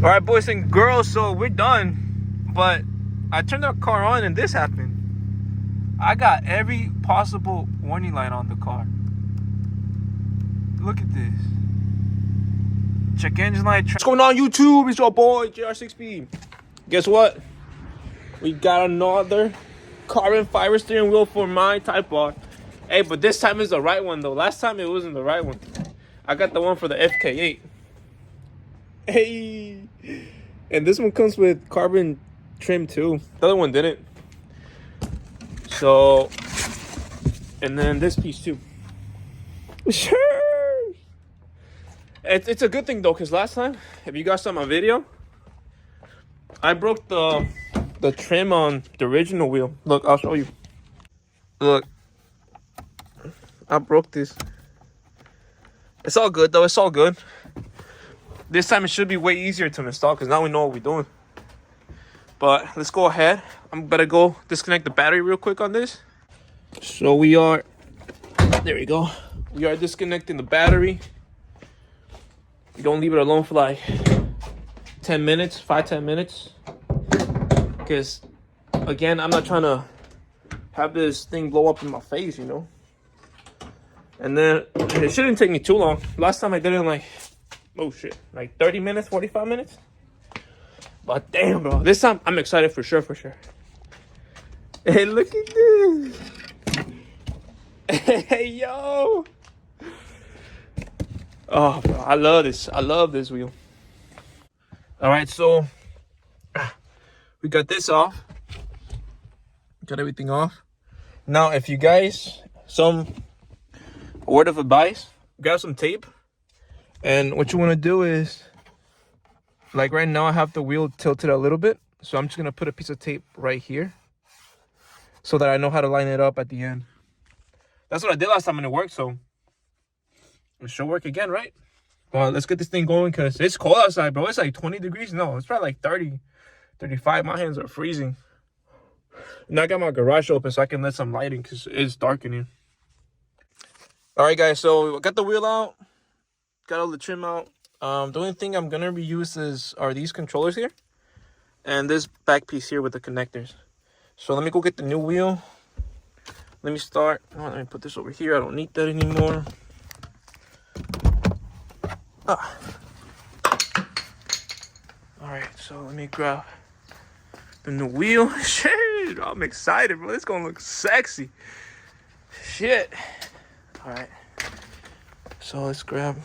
All right, boys and girls, so we're done. But I turned our car on and this happened. I got every possible warning light on the car. Look at this. Check engine light. What's going on, YouTube? It's your boy, JR6B. Guess what? We got another carbon fiber steering wheel for my Type R. Hey, but this time is the right one, though. Last time it wasn't the right one. I got the one for the FK8. Hey. And this one comes with carbon trim, too. The other one didn't. So, and then this piece, too. Sure. It's a good thing, though, because last time, if you guys saw my video, I broke the trim on the original wheel. Look, I'll show you. Look. I broke this. It's all good, though. It's all good. This time it should be way easier to install because now we know what we're doing. But let's go ahead. I'm gonna go disconnect the battery real quick on this. So we are, there we go. We are disconnecting the battery. You don't leave it alone for like 10 minutes, 5-10 minutes. Because again, I'm not trying to have this thing blow up in my face, you know. And then it shouldn't take me too long. Last time I did it in like, oh shit, like 30 minutes, 45 minutes. But damn, bro, this time I'm excited for sure, Hey, look at this. Hey, yo. Oh, bro, I love this. I love this wheel. All right, so we got this off. Got everything off. Now, if you guys, some word of advice, grab some tape. And what you want to do is, like right now I have the wheel tilted a little bit. So I'm just going to put a piece of tape right here so that I know how to line it up at the end. That's what I did last time and it worked, so it should work again, right? Well, let's get this thing going because it's cold outside, bro. It's like 20 degrees. No, it's probably like 30, 35. My hands are freezing. And I got my garage open so I can let some lighting because it's dark in here. All right, guys, so I got the wheel out. Got all the trim out. The only thing I'm gonna reuse are these controllers here and this back piece here with the connectors. So let me go get the new wheel. Let me start. Oh, let me put this over here. I don't need that anymore. All right, so let me grab the new wheel. Shit, I'm excited, bro. It's gonna look sexy. Shit. All right. So let's grab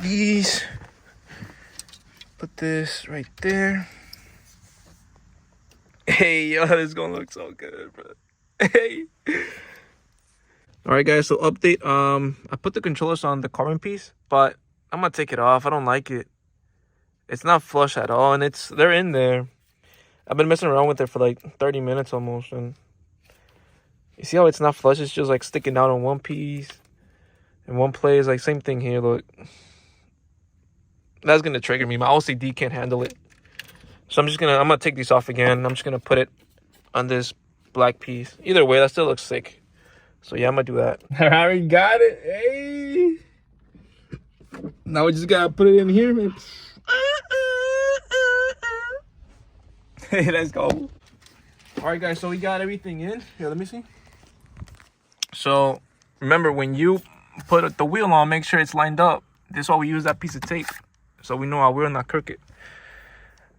these, put this right there. Hey, yo, this is gonna look so good, bro. Hey. All right, guys, so update. I put the controllers on the carbon piece, but I'm gonna take it off. I don't like it. It's not flush at all, and they're in there. I've been messing around with it for like 30 minutes almost, and you see how it's not flush? It's just like sticking out on one piece. And one place, like same thing here, look. That's gonna trigger me. My OCD can't handle it. So I'm gonna take these off again. I'm just gonna put it on this black piece. Either way, that still looks sick. So yeah, I'm gonna do that. I already got it. Hey. Now we just gotta put it in here, man. Hey, let's go. All right, guys, so we got everything in. Here, let me see. So remember, when you put the wheel on, make sure it's lined up. This is why we use that piece of tape, so we know our wheel not crooked.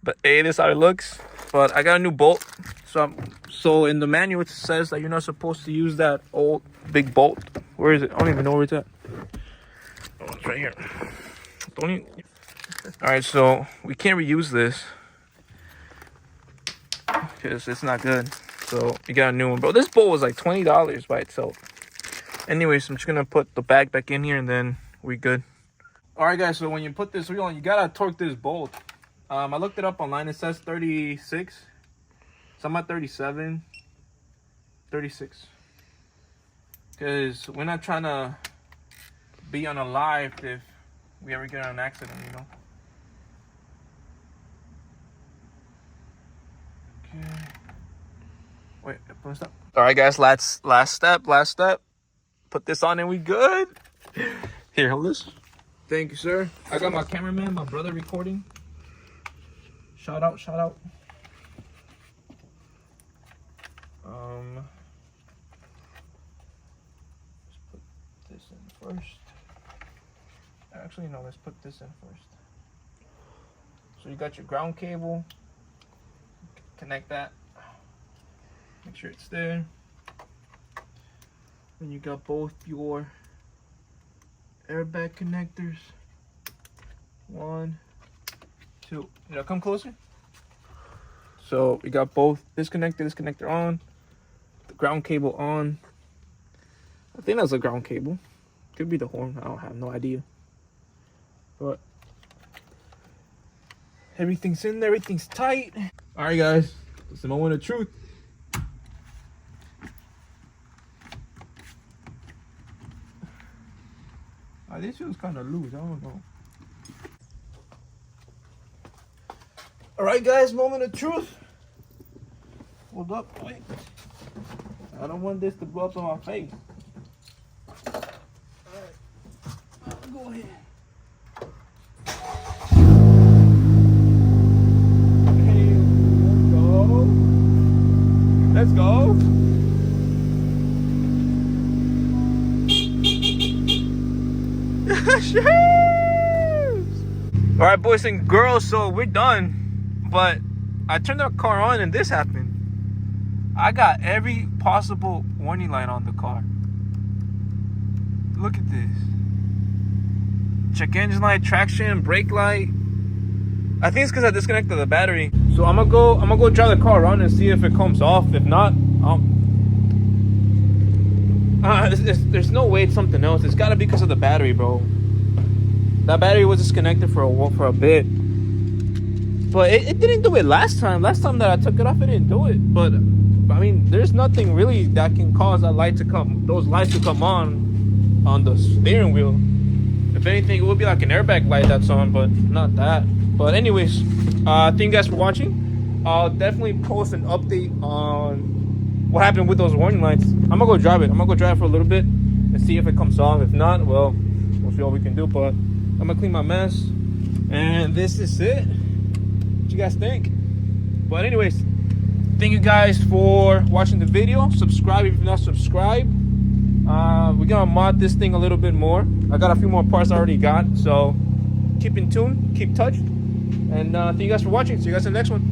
But hey, this is how it looks. But I got a new bolt. So in the manual it says that you're not supposed to use that old big bolt. Where is it? I don't even know where it's at. Oh, it's right here. All right, so we can't reuse this because it's not good. So you got a new one, bro. This bolt was like $20 by itself. Anyways, I'm just gonna put the bag back in here and then we good. All right, guys, so when you put this wheel on, you gotta torque this bolt. I looked it up online. It says 36. So I'm at 37, 36. Because we're not trying to be on a live if we ever get in an accident, you know. Okay. Wait, stop. All right, guys, last step. Put this on and we good. Here, hold this. Thank you, sir. I got my cameraman, my brother recording. Shout out, shout out. Let's put this in first. Actually, no, let's put this in first. So you got your ground cable. Connect that. Make sure it's there. Then you got both your airbag connectors. 1, 2. Did I come closer? So we got both this connector on, the ground cable on. I think that's a ground cable. Could be the horn. I don't have no idea. But everything's in there. Everything's tight. All right, guys. It's the moment of truth. This feels kind of loose. I don't know. All right, guys. Moment of truth. Hold up. Wait. I don't want this to blow up on my face. All right. I'll go ahead. Let's go. All right, boys and girls, so we're done. But I turned the car on and this happened. I got every possible warning light on the car. Look at this. Check engine light, traction, brake light. I think it's because I disconnected the battery. So I'm gonna go drive the car around and see if it comes off. If not, there's no way it's something else. It's gotta be because of the battery, bro. That battery was disconnected for a bit, but it didn't do it last time. Last time that I took it off, it didn't do it. But I mean, there's nothing really that can cause those lights to come on the steering wheel. If anything, it would be like an airbag light that's on, but not that. But anyways, thank you guys for watching. I'll definitely post an update on what happened with those warning lights. I'm gonna go drive it. I'm gonna go drive it for a little bit and see if it comes on. If not, well, we'll see what we can do. But I'm gonna clean my mess, and this is it. What you guys think? But anyways, thank you guys for watching the video. Subscribe if you're not subscribed. We're gonna mod this thing a little bit more. I got a few more parts I already got, so keep in tune, keep touch, and thank you guys for watching. See you guys in the next one.